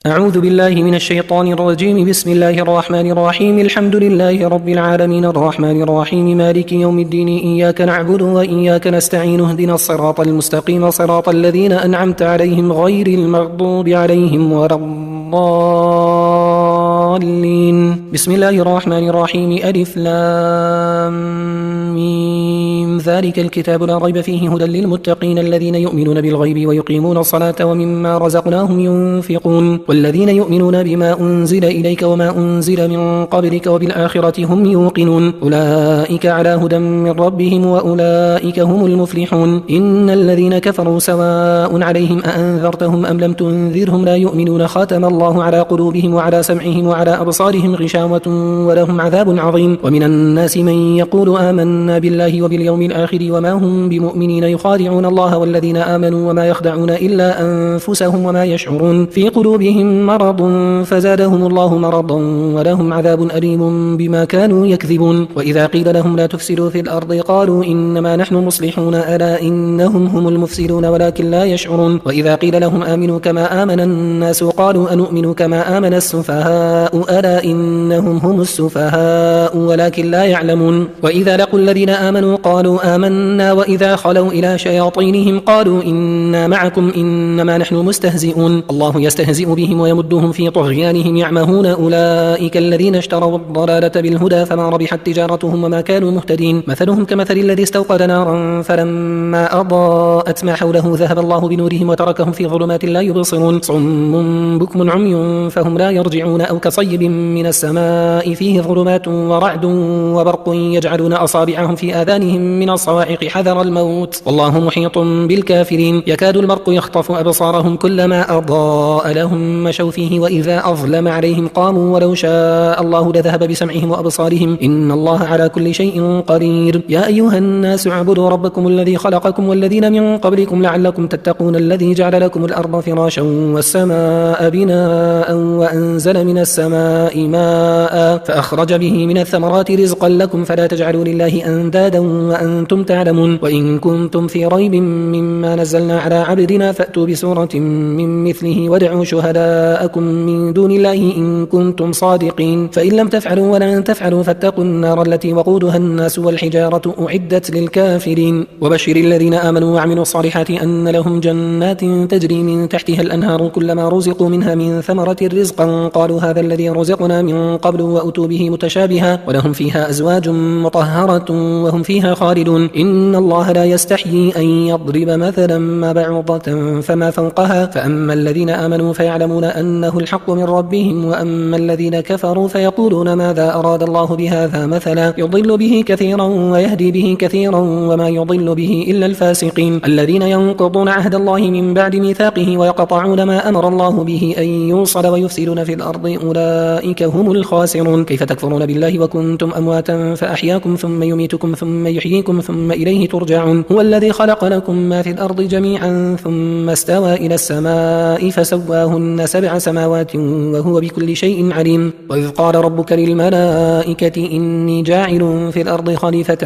أعوذ بالله من الشيطان الرجيم. بسم الله الرحمن الرحيم. الحمد لله رب العالمين الرحمن الرحيم مالك يوم الدين. إياك نعبد وإياك نستعين. اهدنا الصراط المستقيم صراط الذين أنعمت عليهم غير المغضوب عليهم ولا الضالين. بسم الله الرحمن الرحيم. ألف لام ميم. ذلك الكتاب لا ريب فيه هدى للمتقين الذين يؤمنون بالغيب ويقيمون الصلاة ومما رزقناهم ينفقون والذين يؤمنون بما أنزل إليك وما أنزل من قبلك وبالآخرة هم يوقنون أولئك على هدى من ربهم وأولئك هم المفلحون. إن الذين كفروا سواء عليهم أأنذرتهم أم لم تنذرهم لا يؤمنون. ختم الله على قلوبهم وعلى سمعهم وعلى أبصارهم غشاوة ولهم عذاب عظيم. ومن الناس من يقول آمنا بالله وباليوم الآخر وما هم بمؤمنين يخادعون الله والذين آمنوا وما يخدعون إلا أنفسهم وما يشعرون. في قلوبهم مرض فزادهم الله مرضا ولهم عذاب أليم بما كانوا يكذبون. وإذا قيل لهم لا تفسدوا في الأرض قالوا إنما نحن مصلحون ألا إنهم هم المفسدون ولكن لا يشعرون. وإذا قيل لهم آمنوا كما آمن الناس قالوا أنؤمن كما آمن السفهاء ألا إنهم هم السفهاء ولكن لا يعلمون. وإذا لقوا الذين آمنوا قالوا آمنا وإذا خلوا إلى شياطينهم قالوا إنا معكم إنما نحن مستهزئون. الله يستهزئ بهم ويمدهم في طغيانهم يعمهون. أولئك الذين اشتروا الضلالة بالهدى فما ربحت تجارتهم وما كانوا مهتدين. مثلهم كمثل الذي استوقد نارا فلما أضاءت ما حوله ذهب الله بنورهم وتركهم في ظلمات لا يبصرون. صم بكم عمي فهم لا يرجعون. أو كصيب من السماء فيه ظلمات ورعد وبرق يجعلون أصابعهم في آذانهم من الصواعق حذر الموت والله محيط بالكافرين. يكاد البرق يخطف أبصارهم كلما أضاء لهم مشوا فيه وإذا أظلم عليهم قاموا ولو شاء الله لذهب بسمعهم وأبصارهم إن الله على كل شيء قدير. يا أيها الناس اعبدوا ربكم الذي خلقكم والذين من قبلكم لعلكم تتقون الذي جعل لكم الأرض فراشا والسماء بناء وأنزل من السماء ماء فأخرج به من الثمرات رزقا لكم فلا تجعلوا لله أندادا وأنتم تعلمون. وإن كنتم في ريب مما نزلنا على عبدنا فأتوا بسورة من مثله وادعوا شهداءكم من دون الله إن كنتم صادقين. فإن لم تفعلوا ولن تفعلوا فاتقوا النار التي وقودها الناس والحجارة أعدت للكافرين. وبشر الذين آمنوا وعملوا الصالحات أن لهم جنات تجري من تحتها الأنهار كلما رزقوا منها من ثمرة رزقا قالوا هذا الذي رزقنا من قبل وأتوا به متشابها ولهم فيها أزواج مطهرة وهم فيها خالدون. إن الله لا يستحيي أن يضرب مثلا ما بعوضة فما فوقها فأما الذين آمنوا فيعلمون أنه الحق من ربهم وأما الذين كفروا فيقولون ماذا أراد الله بهذا مثلا يضل به كثيرا ويهدي به كثيرا وما يضل به إلا الفاسقين الذين ينقضون عهد الله من بعد ميثاقه ويقطعون ما أمر الله به أن يوصل ويفسدون في الأرض أولئك هم الخاسرون. كيف تكفرون بالله وكنتم أمواتا فأحياكم ثم يميتكم ثم يحييكم ثم إليه ترجعون. هو الذي خلق لكم ما في الأرض جميعا ثم استوى إلى السماء فسواهن 7 سماوات وهو بكل شيء عليم. وإذ قال ربك للملائكة إني جاعل في الأرض خليفة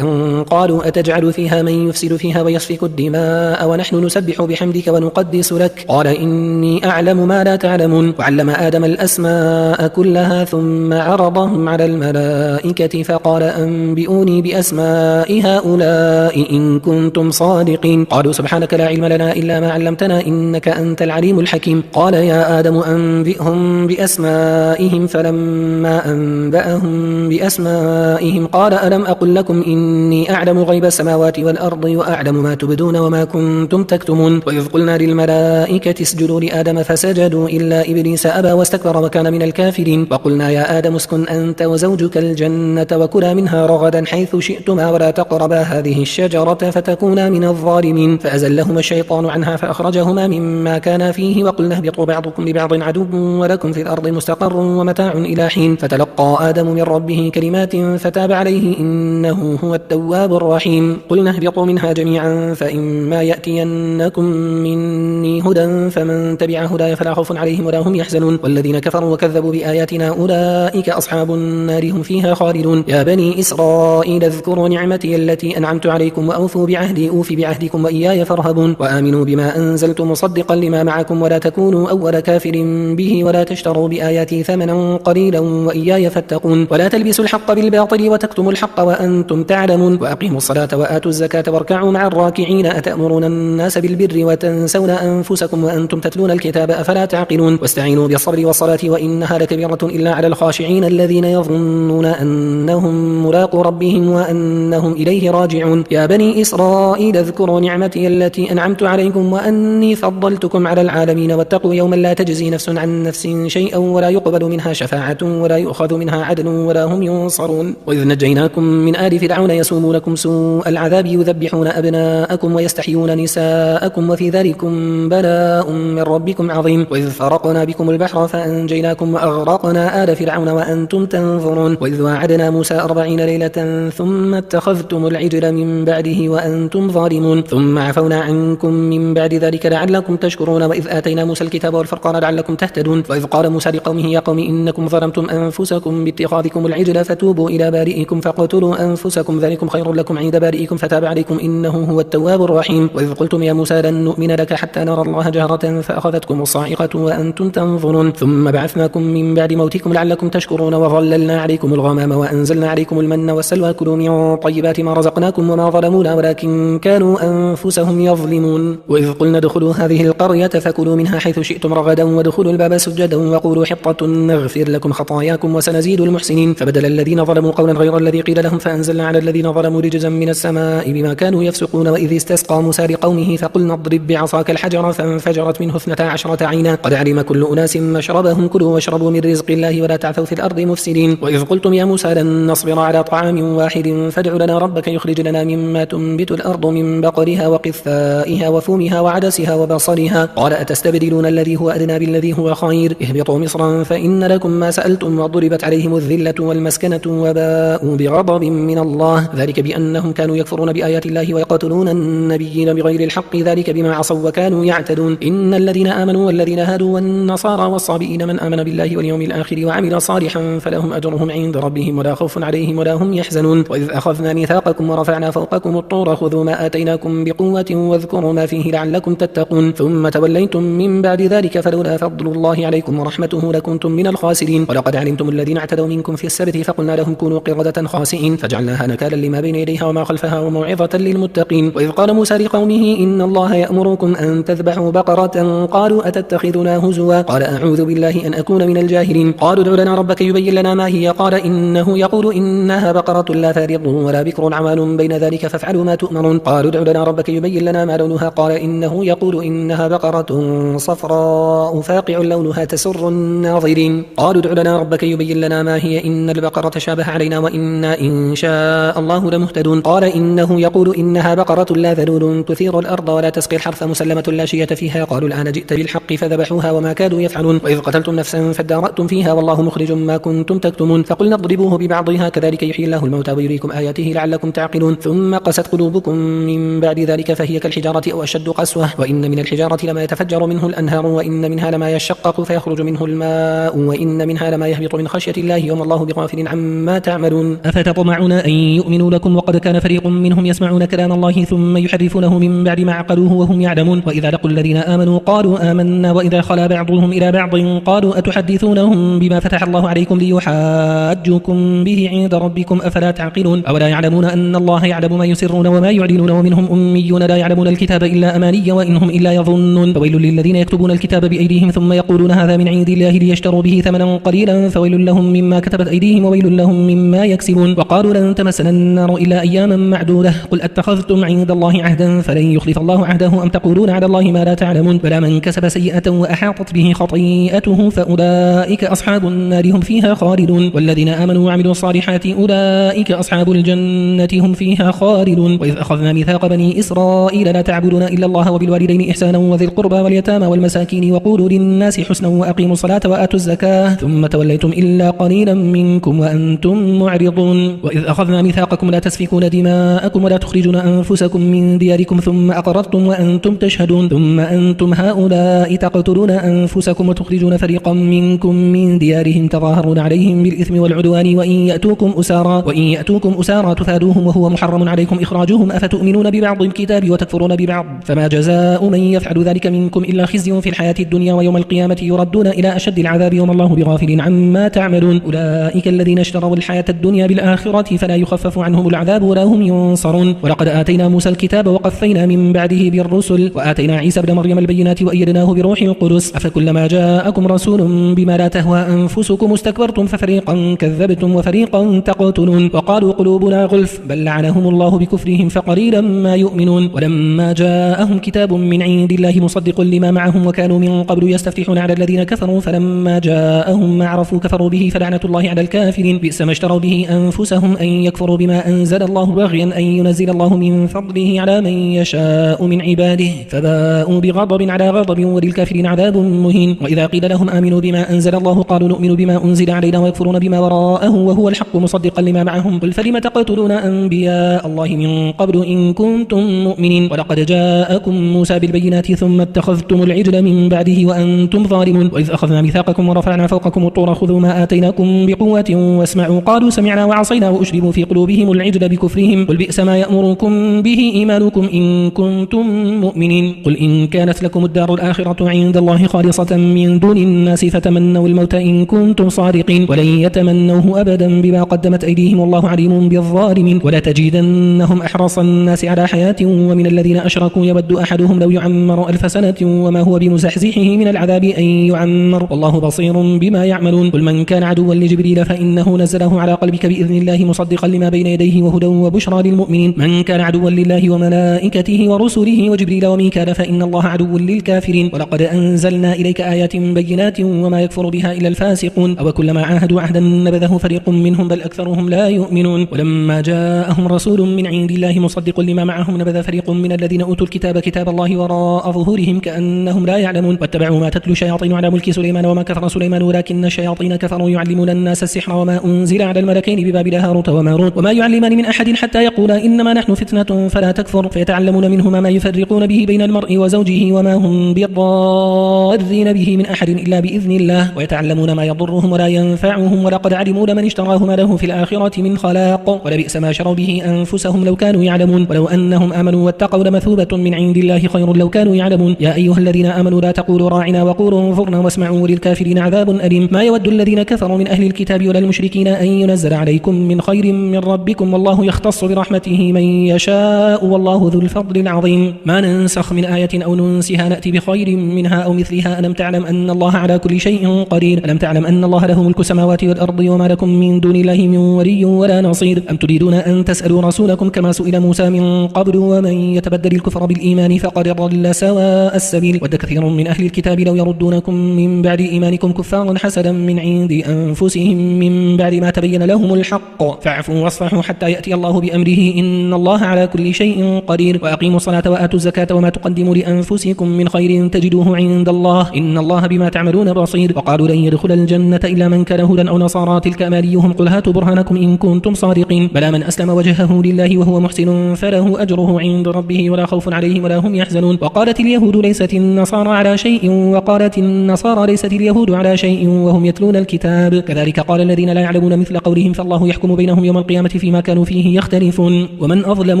قالوا أتجعل فيها من يفسد فيها ويسفك الدماء ونحن نسبح بحمدك ونقدس لك قال إني أعلم ما لا تعلمون. وعلم آدم الأسماء كلها ثم عرضهم على الملائكة فقال أنبئوني بأسماء هؤلاء إن كنتم صادقين. قالوا سبحانك لا علم لنا إلا ما علمتنا إنك أنت العليم الحكيم. قال يا آدم أنبئهم بأسمائهم فلما أنبأهم بأسمائهم قال ألم أقل لكم إني أعلم غيب السماوات والأرض وأعلم ما تبدون وما كنتم تكتمون. وإذ قلنا للملائكة اسجدوا لآدم فسجدوا إلا إبليس أبى واستكبر وكان من الكافرين. وقلنا يا آدم اسكن أنت وزوجك الجنة وكلا منها رغدا حيث شئتما ولا تقربا هذه الشجرة فتكونا من الظالمين. فأزلهما الشيطان عنها فأخرجهما مما كانا فيه وقلنا اهبطوا بعضكم لبعض عدو ولكم في الأرض مستقر ومتاع إلى حين. فتلقى آدم من ربه كلمات فتاب عليه إنه هو التواب الرحيم. قلنا اهبطوا منها جميعا فإما يأتينكم مني هدى فمن تبع هداي فلا خوف عليهم ولا هم يحزنون. والذين كفروا وكذبوا بآياتنا أولئك أصحاب النار هم فيها خالدون. يا بني إسرائيل اذكروا نعمتي التي أنعمت عليكم وأوفوا بعهدي أوف بعهدكم وإياي فارهبون. وآمنوا بما أنزلت مصدقا لما معكم ولا تكونوا أول كافر به ولا تشتروا بآياتي ثمنا قليلا وإياي فاتقون. ولا تلبسوا الحق بالباطل وتكتموا الحق وأنتم تعلمون. وأقيموا الصلاة وآتوا الزكاة واركعوا مع الراكعين. أتأمرون الناس بالبر وتنسون أنفسكم وأنتم تتلون الكتاب أفلا تعقلون. واستعينوا بالصبر والصلاة وإنها لكبيرة إلا على الخاشعين الذين يظنون أنهم ملاقو ربهم وأنهم إليه راجعون. يا بني إسرائيل اذكروا نعمتي التي أنعمت عليكم وأني فضلتكم على العالمين. واتقوا يوما لا تجزي نفس عن نفس شيئا ولا يقبل منها شفاعة ولا يؤخذ منها عدل ولا هم ينصرون. وإذ نجيناكم من آل فرعون يسومونكم سوء العذاب يذبحون أبناءكم ويستحيون نساءكم وفي ذلكم بلاء من ربكم عظيم. وإذ فرقنا بكم البحر فأنجيناكم وأغرقنا آل فرعون وأنتم تنظرون. وإذ واعدنا موسى 40 ليلة ثم اتخذتم العجل من بعده وأنتم ظالمون ثم عفونا عنكم من بعد ذلك لعلكم تشكرون. وإذ آتينا موسى الكتاب والفرقان لعلكم تهتدون. وإذ قال موسى لقومه يا قوم إنكم ظلمتم أنفسكم باتخاذكم العجل فتوبوا إلى بارئكم فاقتلوا أنفسكم ذلكم خير لكم عند بارئكم فتاب عليكم إنه هو التواب الرحيم. وإذ قلتم يا موسى لن نؤمن لك حتى نرى الله جهرة فأخذتكم الصاعقة وأنتم تنظرون ثم بعثناكم من بعد موتكم لعلكم تشكرون. وظللنا عليكم الغمام وأنزلنا عليكم المن والسلوى كلوا من طيبات ما رزقناكم وما ظلمونا ولكن كانوا أنفسهم يظلمون. وإذ قلنا ادخلوا هذه القرية فكلوا منها حيث شئتم رغدا وادخلوا الباب سجدا وقولوا حطة نغفر لكم خطاياكم وسنزيد المحسنين. فبدل الذين ظلموا قولا غير الذي قيل لهم فأنزلنا على الذين ظلموا رجزا من السماء بما كانوا يفسقون. وإذ استسقى موسى لقومه فقلنا اضرب بعصاك الحجر فانفجرت منه 12 عينا قد علم كل أناس مشربهم كلوا واشربوا من رزق الله ولا تعثوا في الأرض مفسدين. وإذ قلتم يا موسى لن نصبر على طعام واحد فادع لنا ربك يخرج لنا مما تنبت الأرض من بقلها وقثائها وفومها وعدسها وبصلها قال أتستبدلون الذي هو أدنى بالذي هو خير اهبطوا مصرا فإن لكم ما سألتم وضربت عليهم الذلة والمسكنة وباءوا بغضب من الله ذلك بأنهم كانوا يكفرون بآيات الله ويقتلون النبيين بغير الحق ذلك بما عصوا وكانوا يعتدون. إن الذين آمنوا والذين هادوا والنصارى والصابئين من آمن بالله واليوم الآخر وعمل صالحا فلهم أجرهم عند ربهم ولا خوف عليهم ولا هم يحزنون. وإذ أخذنا ميثاقكم ورفعنا فوقكم الطور خذوا ما آتيناكم بقوة واذكروا ما فيه لعلكم تتقون ثم توليتم من بعد ذلك فلولا فضل الله عليكم ورحمته لكنتم من الخاسرين. ولقد علمتم الذين اعتدوا منكم في السبت فقلنا لهم كونوا قردة خاسئين فجعلناها نكالا لما بين يديها وما خلفها وموعظة للمتقين. وإذ قال موسى لقومه إن الله يأمركم أن تذبحوا بقرة قالوا أتتخذنا هزوا قال أعوذ بالله أن أكون من الجاهلين. قالوا ادع لنا ربك يبين لنا ما هي قال إنه يقول إنها بقرة لا فارض ولا بكر عوان بين ذلك فافعلوا ما تؤمرون. قالوا ادع لنا ربك يبين لنا ما لونها قال إنه يقول إنها بقرة صفراء فاقع لونها تسر الناظرين. قالوا ادع لنا ربك يبين لنا ما هي إن البقرة شابه علينا وإنا إن شاء الله لمهتدون. قال إنه يقول إنها بقرة لا ذلول تثير الأرض ولا تسقي الحرث مسلمة لا شية فيها قالوا الآن جئت بالحق فذبحوها وما كادوا يفعلون. وإذ قتلتم نفسا فادارأتم فيها والله مخرج ما كنتم تكتمون. فقلنا اضربوه ببعضها كذلك يحيي الله الموتى ويريكم آياته لعلكم تعقلون. ثم قست قلوبكم من بعد ذلك فهي كالحجارة أو أشد قسوة وإن من الحجارة لما يتفجر منه الأنهار وإن منها لما يشقق فيخرج منه الماء وإن منها لما يهبط من خشية الله وما الله بغافل عما تعملون. أفتطمعون أن يؤمنوا لكم وقد كان فريق منهم يسمعون كلام الله ثم يحرفونه من بعد ما عقلوه وهم يعلمون. وإذا لقوا الذين آمنوا قالوا آمنا وإذا خلا بعضهم إلى بعض قالوا أتحدثونهم بما فتح الله عليكم ليحاجوكم به عند ربكم أفلا تعقلون. أولا يعلمون أن الله يعلم ما يسرون وما يعلنون ومنهم أميون لا يعلمون الكتاب إلا أماني وإنهم إلا يظنون. فويل للذين يكتبون الكتاب بأيديهم ثم يقولون هذا من عند الله ليشتروا به ثمنا قليلا فويل لهم مما كتبت أيديهم وويل لهم مما يكسبون. وقالوا لن تمسنا النار إلا أياما معدودة قل أتخذتم عند الله عهدا فلن يخلف الله عهده أم تقولون على الله ما لا تعلمون. بلى من كسب سيئة وأحاطت به خطيئته فأولئك أصحاب النار هم فيها خالدون. والذين آمنوا وعملوا الصالحات أولئك أصحاب الجنة هم فيها خالدون. وإذ أخذنا ميثاق بني إسرائيل لا تعبدون إلا الله وبالوالدين إحسانا وذي القربى واليتامى والمساكين وقولوا للناس حسنا وأقيموا الصلاة وآتوا الزكاة ثم توليتم إلا قليلا منكم وأنتم معرضون. وإذ أخذنا ميثاقكم لا تسفكون دماءكم ولا تخرجون أنفسكم من دياركم ثم أقررتم وأنتم تشهدون ثم أنتم هؤلاء تقتلون أنفسكم وتخرجون فريقا منكم من ديارهم تظاهرون عليهم بالإثم والعدوان وإن يأتوكم أسارى تفادوهم وهو محرم عليكم إخراجهم أفتؤمنون ببعض الكتاب وتكفرون ببعض فما جزاء من يفعل ذلك منكم إلا خزي في الحياة الدنيا ويوم القيامة يردون إلى أشد العذاب وما الله بغافل عما تعملون أولئك الذين اشتروا الحياة الدنيا بالآخرة فلا يخفف عنهم العذاب ولا هم ينصرون ولقد آتينا موسى الكتاب وقفينا من بعده بالرسل وآتينا عيسى ابن مريم البينات وأيدناه بروح القدس أفكلما جاءكم رسول بما لا تهوى أنفسكم استكبرتم ففريقا كذبتم وفريقا تقتلون وقالوا قلوبنا غلف بل لعنهم الله بكفرهم فقليلا ما يؤمنون ولما جاءهم كتاب من عند الله مصدق لما معهم وكانوا من قبل يستفتحون على الذين كفروا فلما جاءهم ما عرفوا كفروا به فلعنة الله على الكافرين بئس ما اشتروا به أنفسهم أن يكفروا بما أنزل الله بغيا أن ينزل الله من فضله على من يشاء من عباده فباءوا بغضب على غضب وللكافرين عذاب مهين وإذا قيل لهم آمنوا بما أنزل الله قالوا نؤمن بما أنزل علينا ويكفرون بما وراءه وهو الحق مصدقا لما معهم قل فلم تقتلون أنبياء الله من قبل إن كنتم مؤمنين ولقد جاءكم موسى بالبينات ثم اتخذتم العجل من بعده وأنتم ظالمون وإذ أخذنا ميثاقكم ورفعنا فوقكم الطور خذوا ما آتيناكم بقوة واسمعوا قالوا سمعنا وعصينا وأشربوا في قلوبهم العجل بكفرهم قل بئس ما يأمركم به إيمانكم إن كنتم مؤمنين قل إن كانت لكم الدار الآخرة عند الله خالصة من دون الناس فتمنوا الموت إن كنتم صادقين ولن يتمنوه أبدا بما قدمت أيديهم والله عليم بالظالمين ولا تجدنهم أحرص الناس على حياة ومن الذين أشركوا يود أحدهم لو يعمر 1000 سنة وما هو بمزحزحه من العذاب أن يعمر والله بصير بما يعملون قل من كان عدوا لجبريل فإنه نزله على قلبك بإذن الله مصدقا لما بين يديه وهدى وبشرى للمؤمنين من كان عدوا لله وملائكته ورسله وجبريل وميكال فإن الله عدو للكافرين ولقد أنزلنا إليك آيات بينات وما يكفر بها إلا الفاسقون أو كلما عاهدوا عهدا نبذه فريق منهم بل أكثرهم لا يؤمنون ولما جاءهم رسول من عند الله مصدق لما معهم نبذ فريق من الذين أوتوا الكتاب كتاب الله وراء ظهورهم كأنهم لا يعلمون واتبعوا ما تتلو الشياطين على ملك سليمان وما كفر سليمان ولكن الشياطين كفروا يعلمون الناس السحر وما أنزل على الملكين ببابل هاروت وماروت وما يعلمان من أحد حتى يقولا إنما نحن فتنة فلا تكفر فيتعلمون منهما ما يفرقون به بين المرء وزوجه وما هم بضارين به من أحد إلا بإذن الله ويتعلمون ما يضرهم ولا ينفعهم ولقد علموا لمن اشتراه ما له في الآخرة من خلاق ولبئس ما شروا به أنفسهم لو كانوا يعلمون ولو أنهم آمنوا واتقوا لمثوبة من عند الله خير لو كانوا يعلمون يا أيها الذين آمنوا لا تقولوا راعنا وقولوا انظرنا واسمعوا وللكافرين عذاب أليم ما يود الذين كفروا من أهل الكتاب ولا المشركين أن ينزل عليكم من خير من ربكم والله يختص برحمته من يشاء والله ذو الفضل العظيم ما ننسخ من آية أو ننسها نأتي بخير منها أو مثلها ألم تعلم أن الله على كل شيء قدير ألم تعلم أن الله له ملك السماوات والأرض وما لكم من دون الله من ولي ولا نصير أم تريدون أن تسألوا رسولكم كما سئل موسى من قبل ومن يتبدل الكفر بالإيمان فقد ضل سواء السبيل ود كثير من أهل الكتاب لو يردونكم من بعد إيمانكم كفارا حسدا من عند أنفسهم من بعد ما تبين لهم الحق فاعفوا واصفحوا حتى يأتي الله بأمره إن الله على كل شيء قدير وأقيموا الصلاة وآتوا الزكاة وما تقدموا لأنفسكم من خير تجدوه عند الله إن الله بما تعملون بصير وقالوا لن يدخل الجنة إلا من كان هودا أو نصارى تلك أمانيهم قل هاتوا برهانكم إن كنتم صادقين بلى من أسلم وجهه لله وهو محسن فله أجره عند ربه ولا خوف عليهم ولا هم يحزنون وقالت اليهود ليست النصارى على شيء وقالت النصارى ليست اليهود على شيء وهم يتلون الكتاب كذلك قال الذين لا يعلمون مثل قولهم فالله يحكم بينهم يوم القيامة فيما كانوا فيه يختلفون ومن أظلم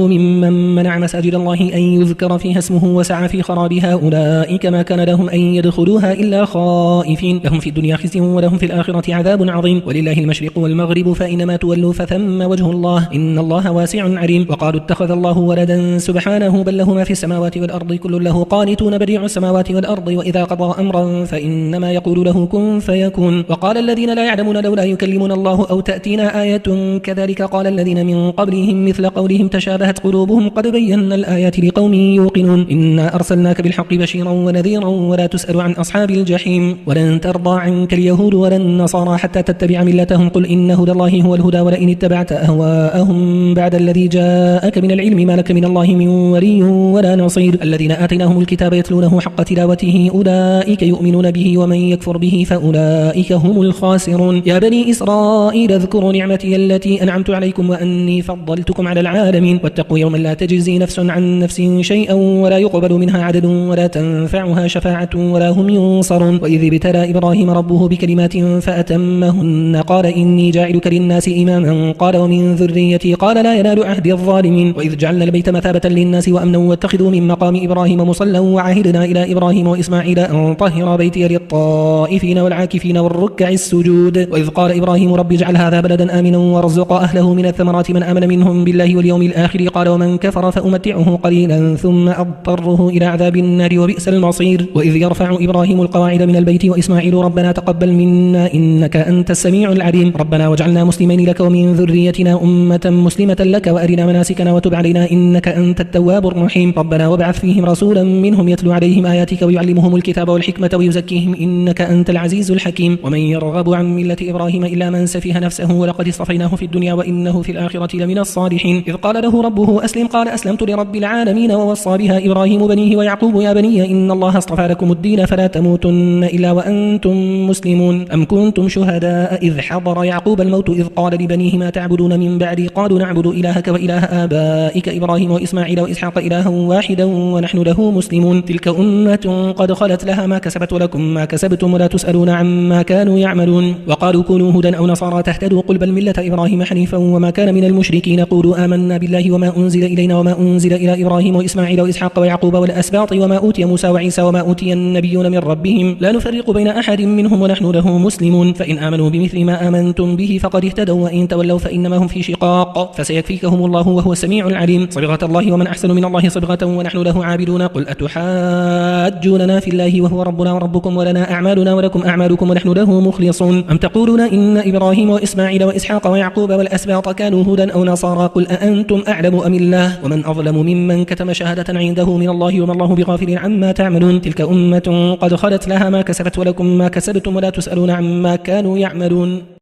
ممن منع مساجد الله أن يذكر فيها اسمه وسعى في خرابها أولئك ما كان لهم أن يدخلوها إلا خائفين لهم في الدنيا خزي ولهم في الآخرة عذاب عظيم ولله المشرق والمغرب فإنما تولوا فثم وجه الله إن الله واسع عليم وقالوا اتخذ الله ولدا سبحانه بل له ما في السماوات والأرض كل له قانتون بديع السماوات والأرض وإذا قضى أمرا فإنما يقول له كن فيكون وقال الذين لا يعلمون لولا يكلمنا الله أو تأتينا آية كذلك قال الذين من قبلهم مثل قولهم تشابهت قلوبهم قد بينا الآيات لقوم يوقنون إنا أرسلناك بالحق بشيرا ونذيرا ولا تسأل عن أصحاب الجحيم ولن ترضى عنك اليهود ولا النصارى حتى تتبع ملتهم قل إن هدى الله هو الهدى ولئن اتبعت أهواءهم بعد الذي جاءك من العلم ما لك من الله من ولي ولا نصير الذين آتيناهم الكتاب يتلونه حق تلاوته أولئك يؤمنون به ومن يكفر به فأولئك هم الخاسرون يا بني إسرائيل اذكروا نعمتي التي أنعمت عليكم وأني فضلتكم على العالمين واتقوا يوما لا تجزي نفس عن نفس شيئا ولا يقبل منها عدل ولا تنفعها شفاعة ولا هم ينصرون وإذ ابتلى إبراهيم إبراهيم ربه بكلمات فأتمهن قال إني جاعلك للناس إماما قال ومن ذريتي قال لا ينال عهد الظالمين وإذ جعلنا البيت مثابة للناس وأمنا واتخذوا من مقام إبراهيم مصلى وعهدنا إلى إبراهيم وإسماعيل أن طهر بيتي للطائفين والعاكفين والركع السجود وإذ قال إبراهيم رب اجعل هذا بلدا آمنا وارزق أهله من الثمرات من آمن منهم بالله واليوم الآخر قال ومن كفر فأمتعه قليلا ثم أضطره إلى عذاب النار وبئس المصير وإذ يرفع إبراهيم القواعد من البيت وإسماعيل ربنا تقبل منا إنك أنت السميع العليم ربنا واجعلنا مسلمين لك ومن ذريتنا أمة مسلمة لك وأرنا مناسكنا وتب علينا إنك أنت التواب الرحيم ربنا وابعث فيهم رسولا منهم يتلو عليهم آياتك ويعلمهم الكتاب والحكمة ويزكيهم إنك أنت العزيز الحكيم ومن يرغب عن ملة إبراهيم إلا من سفه نفسه ولقد اصطفيناه في الدنيا وإنه في الآخرة لمن الصالحين إذ قال له ربه أسلم قال أسلمت لرب العالمين ووصى بها إبراهيم بنيه ويعقوب يا بني إن الله اصطفى لكم الدين فلا تموتن إلا وأنتم مسلمون أم كنتم شهداء إذ حضر يعقوب الموت إذ قال لبنيه ما تعبدون من بعدي قالوا نعبد إلهك وإله آبائك إبراهيم وإسماعيل وإسحاق إلها واحدا ونحن له مسلمون تلك أمة قد خلت لها ما كسبت ولكم ما كسبتم ولا تسألون عما كانوا يعملون وقالوا كونوا هودا أو نصارى تهتدوا قل بل ملة إبراهيم حنيفا وما كان من المشركين قولوا آمنا بالله وما أنزل إلينا وما أنزل إلى إبراهيم وإسماعيل وإسحاق ويعقوب والأسباط وما أوتي موسى وعيسى وما أوتي النبيون من ربهم لا نفرق بين أحد منهم ونحن له مسلمون فإن آمنوا بمثل ما آمنتم به فقد اهتدوا وإن تولوا فإنما هم في شقاق فسيكفيكهم الله وهو السميع العليم صبغة الله ومن أحسن من الله صبغة ونحن له عابدون قل أتحاجوننا في الله وهو ربنا وربكم ولنا أعمالنا ولكم أعمالكم ونحن له مخلصون أم تقولون إن إبراهيم وإسماعيل وإسحاق ويعقوب والأسباط كانوا هودا أو نصارى قل أأنتم أعلم أم الله ومن أظلم ممن كتم شهادة عنده من الله وما الله بغافل عما تعملون تلك أمة قد خلت لها ما كسبت ولكم ما كسبتم ولا تسألون عما كانوا يعملون